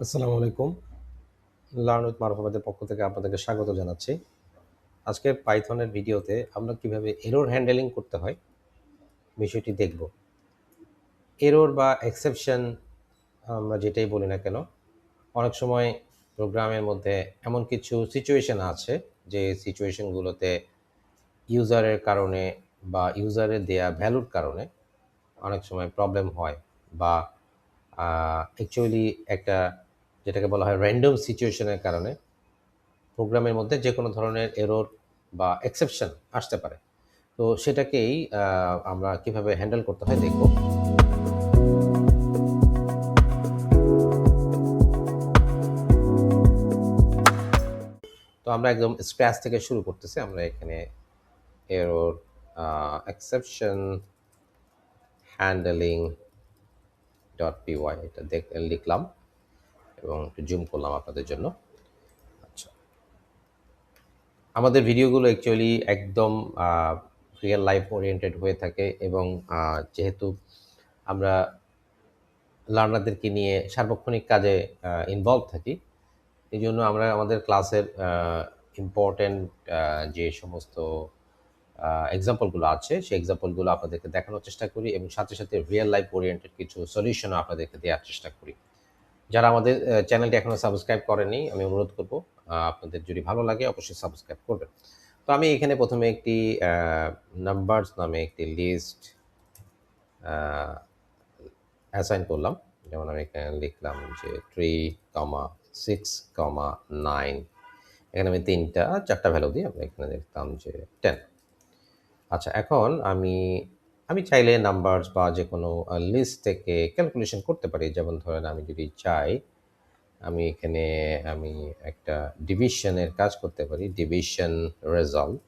আসসালামু আলাইকুম। Learn with মারুফাদের পক্ষ থেকে আপনাদেরকে স্বাগত জানাচ্ছি। আজকের পাইথনের ভিডিওতে আমরা কিভাবে এরর হ্যান্ডেলিং করতে হয় বিষয়টি দেখব। এরর বা এক্সেপশন আমরা যেটাই বলি না কেন, অনেক সময় প্রোগ্রামের মধ্যে এমন কিছু সিচুয়েশন আছে যে সিচুয়েশনগুলোতে ইউজারের কারণে বা ইউজারের দেয়া ভ্যালুর কারণে অনেক সময় প্রবলেম হয় বা অ্যাকচুয়ালি একটা যেটাকে বলা হয় র‍্যান্ডম সিচুয়েশনের কারণে প্রোগ্রামের মধ্যে যে কোনো ধরনের এরর বা এক্সেপশন আসতে পারে। তো সেটাকেই আমরা কিভাবে হ্যান্ডেল করতে হয় দেখব। তো আমরা একদম স্ক্র্যাচ থেকে শুরু করতেছি। আমরা এখানে এরর এক্সেপশন হ্যান্ডলিং .py এটা লিখলাম এবং একটু জুম করলাম আপনাদের জন্য। আচ্ছা, আমাদের ভিডিওগুলো অ্যাকচুয়ালি একদম রিয়েল লাইফ ওরিয়েন্টেড হয়ে থাকে এবং যেহেতু আমরা লার্নারদেরকে নিয়ে সার্বক্ষণিক কাজে ইনভলভ থাকি, এই জন্য আমরা আমাদের ক্লাসের ইম্পর্টেন্ট যে সমস্ত এক্সাম্পলগুলো আছে সেই এক্সাম্পলগুলো আপনাদেরকে দেখানোর চেষ্টা করি এবং সাথে সাথে রিয়েল লাইফ ওরিয়েন্টেড কিছু সলিউশনও আপনাদেরকে দেওয়ার চেষ্টা করি। যারা আমাদের চ্যানেলটি এখনও সাবস্ক্রাইব করেনি আমি অনুরোধ করব, আপনাদের যদি ভালো লাগে অবশ্যই সাবস্ক্রাইব করবেন। তো আমি এখানে প্রথমে একটি নাম্বারস নামে একটি লিস্ট অ্যাসাইন করলাম। যেমন আমি এখানে লিখলাম যে 3,6,9। এখানে আমি 4টা ভ্যালু দিই। আমরা এখানে লিখতাম যে 10। আচ্ছা, এখন আমি চাইলে নাম্বারস বা যেকোনো লিস্ট থেকে ক্যালকুলেশন করতে পারি। যেমন ধরেন আমি যদি চাই আমি এখানে আমি একটা ডিভিশনের কাজ করতে পারি। ডিভিশন রেজাল্ট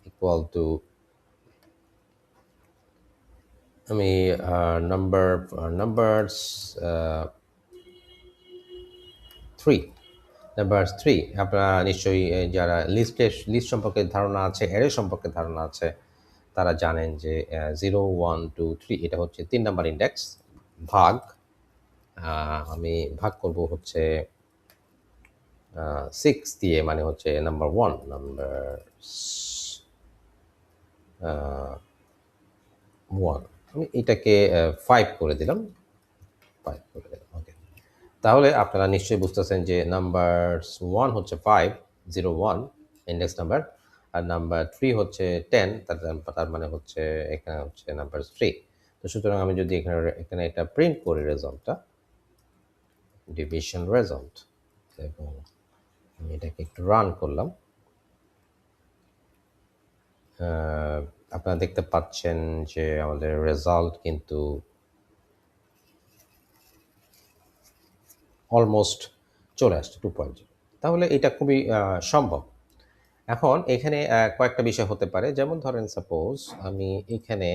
ইকুয়াল টু আমি নাম্বারস 3 নাম্বার 3 আপনারা নিশ্চয়ই যারা লিস্ট সম্পর্কে ধারণা আছে, অ্যারে সম্পর্কে ধারণা আছে, তারা জানেন যে 0, 1, 2, 3 এটা হচ্ছে 3 নাম্বার ইন্ডেক্স। ভাগ আমি ভাগ করব হচ্ছে 6 দিয়ে, মানে হচ্ছে নাম্বার 1 নাম্বার 1 আমি এটাকে 5 করে দিলাম। 5 করে দিলাম। ওকে। তাহলে আপনারা নিশ্চয়ই বুঝতেছেন যে নাম্বার 1 হচ্ছে 5, 0, 1 ইন্ডেক্স নাম্বার, আর নাম্বার 3 হচ্ছে 10, তার মানে হচ্ছে এখানে হচ্ছে নাম্বার 3। তো সুতরাং আমি যদি এখানে এটা প্রিন্ট করি রেজাল্টটা, ডিভিশন রেজাল্ট, এবং আমি এটাকে একটু রান করলাম, আপনারা দেখতে পাচ্ছেন যে আমাদের রেজাল্ট কিন্তু অলমোস্ট চলে আসছে 2.0। তাহলে এটা খুবই সম্ভব। এখন এখানে কয়েকটা বিষয় হতে পারে। যেমন ধরেন সাপোজ আমি এখানে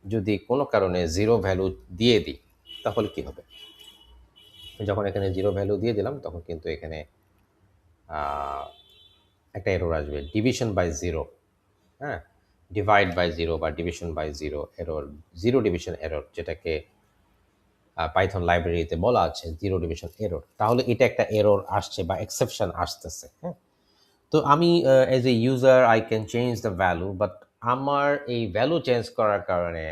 যদি কোনো কারণে 0 ভ্যালু দিয়ে দিই, তাহলে কি হবে? যখন এখানে 0 ভ্যালু দিয়ে দিলাম তখন কিন্তু এখানে একটা এরর আসবে, ডিভিশন বাই 0, হ্যাঁ? ডিভাইড বাই 0 বা division by 0 error, 0 division error, যেটাকে পাইথন লাইব্রেরিতে বলা আছে 0 ডিভিশন এরর। তাহলে এটা একটা এরর আসছে বা এক্সেপশন আসতেছে, হ্যাঁ? তো আমি as a user I can change the value, but আমার এই ভ্যালু চেঞ্জ করার কারণে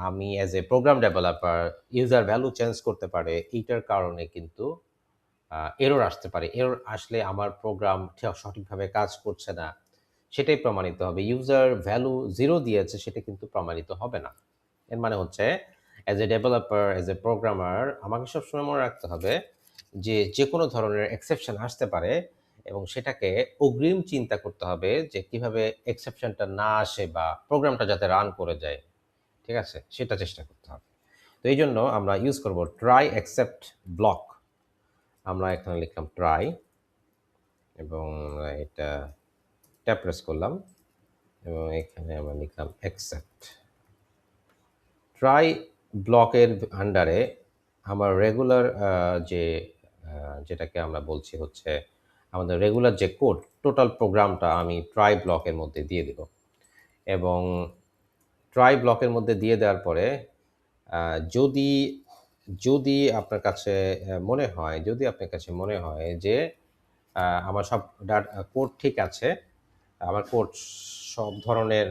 আমি as a program developer user value change করতে পারে, এইটার কারণে কিন্তু এরর আসতে পারে। এরর আসলে আমার প্রোগ্রাম সঠিকভাবে কাজ করছে না, সেটাই প্রমাণিত হবে। ইউজার ভ্যালু 0 দিয়েছে সেটা কিন্তু প্রমাণিত হবে না। এর মানে হচ্ছে as a developer, as a programmer আমাকে সবসময় মনে রাখতে হবে যে যেকোনো ধরনের এক্সেপশন আসতে পারে এবং সেটাকে অগ্রিম চিন্তা করতে হবে যে কিভাবে এক্সেপশনটা না আসে বা প্রোগ্রামটা যাতে রান করে যায়। ঠিক আছে? সেটা চেষ্টা করতে হবে। তো এইজন্য আমরা ইউজ করব ট্রাই এক্সেপ্ট ব্লক। আমরা এখানে লিখলাম ট্রাই এবং এটা ট্যাব প্রেস করলাম এবং এখানে আমরা লিখলাম অ্যাকসেপ্ট। ট্রাই ব্লকের আন্ডারে আমার রেগুলার যে যেটাকে আমরা বলছি হচ্ছে আমাদের রেগুলার যে কোড, টোটাল প্রোগ্রামটা আমি ট্রাই ব্লকের মধ্যে দিয়ে দিব এবং ট্রাই ব্লকের মধ্যে দিয়ে দেওয়ার পরে যদি যদি আপনার কাছে আপনার কাছে মনে হয় যে আমার সব কোড ঠিক আছে, আমার কোড সব ধরনের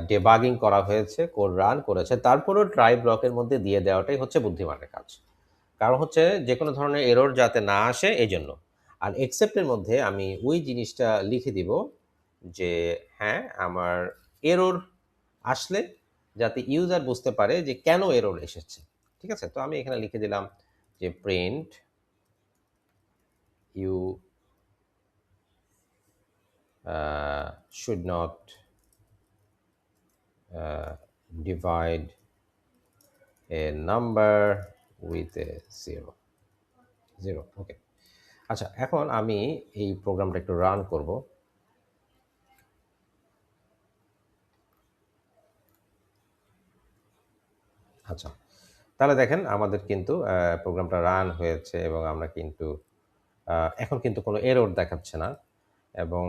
ডিবাগিং করা হয়েছে, কোড রান করেছে, তারপরেও ট্রাই ব্লকের মধ্যে দিয়ে দেওয়াটাই হচ্ছে বুদ্ধিমানের কাজ। কারণ হচ্ছে যেকোনো ধরনের এরর যাতে না আসে এজন্য। আর অ্যাকসেপ্টের মধ্যে আমি ওই জিনিসটা লিখে দিব যে হ্যাঁ, আমার এরর আসলে যাতে ইউজার বুঝতে পারে যে কেন এরর এসেছে। ঠিক আছে? তো আমি এখানে লিখে দিলাম যে print you should not divide a number with a zero okay. আচ্ছা, এখন আমি এই প্রোগ্রামটা একটু রান করব। আচ্ছা, তাহলে দেখেন আমাদের কিন্তু প্রোগ্রামটা রান হয়েছে এবং আমরা কিন্তু এখন কিন্তু কোনো এরর দেখাচ্ছে না। এবং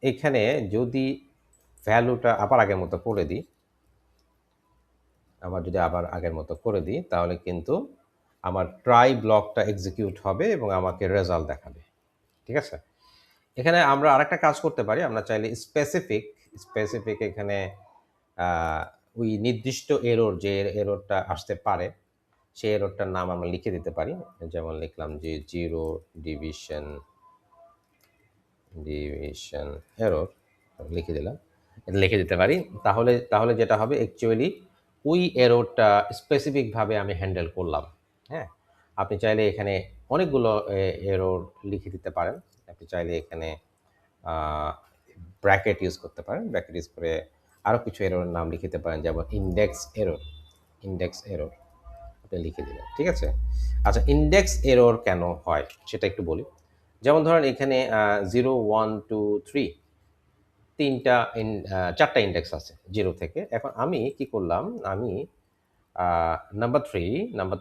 এখানে যদি ভ্যালুটা আবার আগের মতো করে দিই, তাহলে কিন্তু আমার ট্রাই ব্লকটা এক্সিকিউট হবে এবং আমাকে রেজাল্ট দেখাবে। ঠিক আছে? এখানে আমরা আরেকটা কাজ করতে পারি। আমরা চাইলে স্পেসিফিক এখানে ওই নির্দিষ্ট এরর, যে এররটা আসতে পারে সেই এররটার নাম আমরা লিখে দিতে পারি। যেমন লিখলাম যে জিরো ডিভিশন এরর লিখে দিলাম। এটা লিখে দিতে পারি। তাহলে যেটা হবে অ্যাকচুয়ালি ওই এররটা স্পেসিফিকভাবে আমি হ্যান্ডেল করলাম। হ্যাঁ? আপনি চাইলে এখানে অনেকগুলো এরর লিখে দিতে পারেন। আপনি চাইলে এখানে ব্র্যাকেট ইউজ করতে পারেন। ব্র্যাকেট ইউজ করে আরও কিছু এররের নাম লিখে দিতে পারেন, যেমন ইনডেক্স এরর আপনি লিখে দিলেন। ঠিক আছে? আচ্ছা, ইনডেক্স এরর কেন হয় সেটা একটু বলি। যেমন ধরেন এখানে 0, 1, 2, 3 চারটা ইন্ডেক্স আছে 0 থেকে। এখন আমি কি করলাম, আমি নাম্বার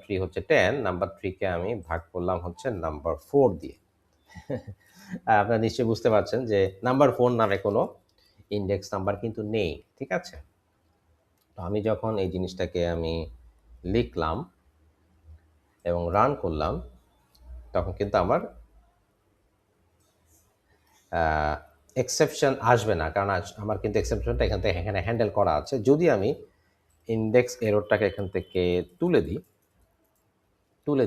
3 হচ্ছে 10, নাম্বার 3 কে আমি ভাগ করলাম হচ্ছে নাম্বার 4 দিয়ে। আপনারা নিশ্চয়ই বুঝতে পারছেন যে নাম্বার 4 নামে কোনো ইন্ডেক্স নাম্বার কিন্তু নেই। ঠিক আছে? তো আমি যখন এই জিনিসটাকে আমি লিখলাম এবং রান করলাম, তখন কিন্তু আমার এক্সেপশন আসবে না, কারণ আমার কিন্তু এক্সেপশনটা এখানে হ্যান্ডেল করা আছে। যদি আমি ইনডেক্স এররটাকে এখান থেকে তুলে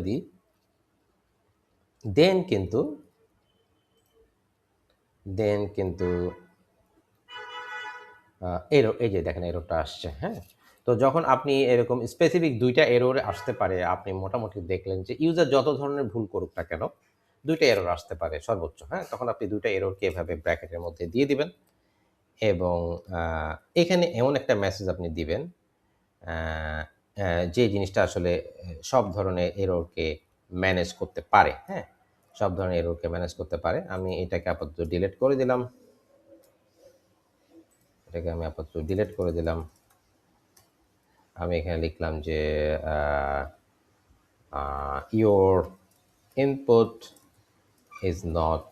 দিই দেন কিন্তু এরর, এই যে দেখেন এররটা আসছে। হ্যাঁ? তো যখন আপনি এরকম স্পেসিফিক 2টা এরর আসতে পারে, আপনি মোটামুটি দেখলেন যে ইউজার যত ধরনের ভুল করুক না কেন 2টা এরর আসতে পারে সর্বোচ্চ। হ্যাঁ? তখন আপনি 2টা এররকে এভাবে ব্র্যাকেটের মধ্যে দিয়ে দিবেন এবং এখানে এমন একটা মেসেজ আপনি দিবেন আ যে জিনিসটা আসলে সব ধরনের এররকে ম্যানেজ করতে পারে। হ্যাঁ? সব ধরনের এররকে ম্যানেজ করতে পারে। আমি এটাকে আপাতত ডিলিট করে দিলাম। আমি এখানে লিখলাম যে your input is not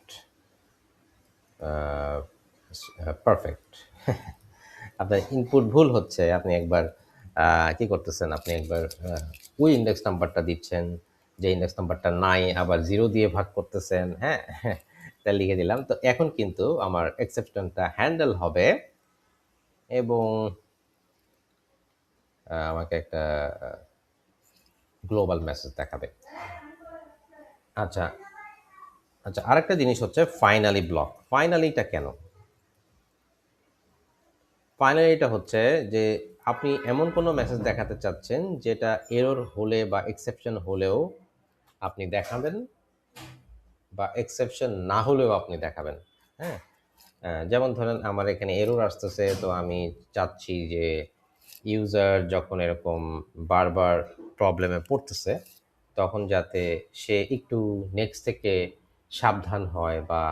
perfect. আপনার ইনপুট ভুল হচ্ছে। আপনি একবার কি করতেছেন? আপনি একবার ওই ইনডেক্স নাম্বারটা দিচ্ছেন, যে ইনডেক্স নাম্বারটা নাই, আবার 0 দিয়ে ভাগ করতেছেন। হ্যাঁ? এটা লিখে দিলাম। তো এখন কিন্তু আমার এক্সেপশনটা হ্যান্ডেল হবে এবং আমাকে একটা গ্লোবাল মেসেজ দেখাবে। আচ্ছা, আরেকটা জিনিস হচ্ছে ফাইনালি ব্লক। ফাইনালিটা কেন? ফাইনালিটা হচ্ছে যে আপনি এমন কোনো মেসেজ দেখাতে চাচ্ছেন যেটা এরর হলে বা এক্সেপশন হলেও আপনি দেখাবেন বা এক্সেপশন না হলেও আপনি দেখাবেন। হ্যাঁ? যেমন ধরেন আমার এখানে এরর আসতেছে, তো আমি চাচ্ছি যে ইউজার যখন এরকম বারবার প্রবলেমে পড়তেছে তখন যাতে সে একটু নেক্সট থেকে সাবধান হয় বা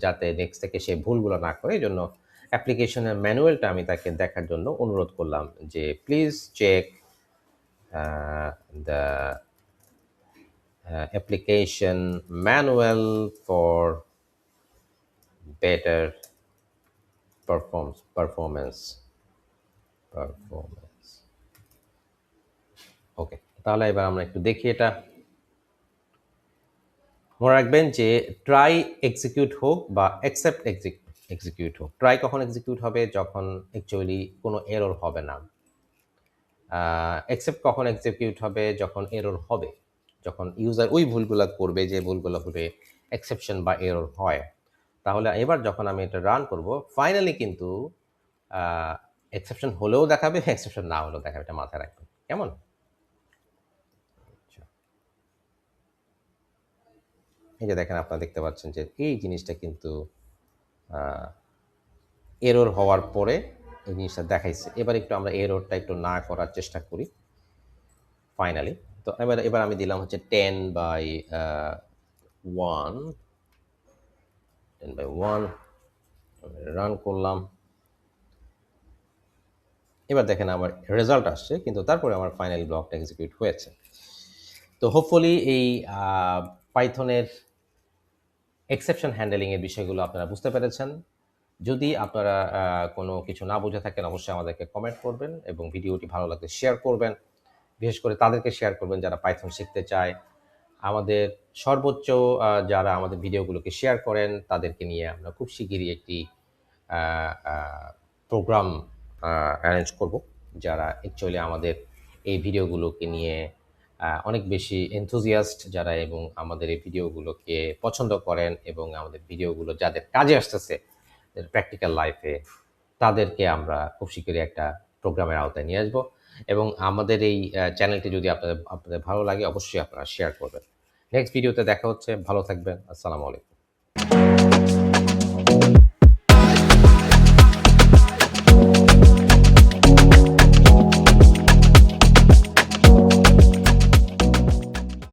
যাতে নেক্সট থেকে সে ভুলগুলো না করে, এজন্য অ্যাপ্লিকেশনের ম্যানুয়ালটা আমি তাকে দেখার জন্য অনুরোধ করলাম যে please check the application manual for better performance. Okay. তাহলে এবার আমরা একটু দেখি এটা। মনে রাখবেন যে ট্রাই এক্সিকিউট হোক বা অ্যাকসেপ্ট এক্সিকিউট হোক, ট্রাই কখন এক্সিকিউট হবে? যখন অ্যাকচুয়ালি কোনো এরর হবে না। অ্যাকসেপ্ট কখন এক্সিকিউট হবে? যখন এরর হবে, যখন ইউজার ওই ভুলগুলা করবে যে ভুলগুলো করে এক্সেপশন বা এরর হয়। তাহলে এবার যখন আমি এটা রান করব, ফাইনালি কিন্তু এক্সেপশন হলেও দেখাবে, এক্সেপশন না হলেও দেখাবে। এটা মাথায় রাখবেন, কেমন? আচ্ছা, এই যে দেখেন, আপনারা দেখতে পাচ্ছেন যে এই জিনিসটা কিন্তু এরর হওয়ার পরে এই জিনিসটা দেখাইছে। এবার একটু আমরা এররটা একটু না করার চেষ্টা করি ফাইনালি। তো এবার এবার আমি দিলাম হচ্ছে 10/1, 10/1 রান করলাম। এবার দেখেন আমার রেজাল্ট আসছে, কিন্তু তারপরে আমার ফাইনাল ব্লকটা এক্সিকিউট হয়েছে। তো হোপফুলি এই পাইথনের এক্সেপশন হ্যান্ডেলিংয়ের বিষয়গুলো আপনারা বুঝতে পেরেছেন। যদি আপনারা কোনো কিছু না বুঝে থাকেন, অবশ্যই আমাদেরকে কমেন্ট করবেন এবং ভিডিওটি ভালো লাগলে শেয়ার করবেন। বিশেষ করে তাদেরকে শেয়ার করবেন যারা পাইথন শিখতে চায়। আমাদের সর্বোচ্চ যারা আমাদের ভিডিওগুলোকে শেয়ার করেন তাদেরকে নিয়ে আমরা খুব শিগগিরই একটি প্রোগ্রাম অ্যারেঞ্জ করব, যারা অ্যাকচুয়ালি আমাদের এই ভিডিওগুলোকে নিয়ে অনেক বেশি এনথুজিয়াস্ট যারা, এবং আমাদের এই ভিডিওগুলোকে পছন্দ করেন এবং আমাদের ভিডিওগুলো যাদের কাজে আসতেছে প্র্যাকটিক্যাল লাইফে, তাদেরকে আমরা খুব শীঘ্রই একটা প্রোগ্রামের আওতায় নিয়ে আসবো। এবং আমাদের এই চ্যানেলটি যদি আপনাদের আপনাদের ভালো লাগে, অবশ্যই আপনারা শেয়ার করবেন। নেক্সট ভিডিওতে দেখা হচ্ছে। ভালো থাকবেন। আসসালামু আলাইকুম।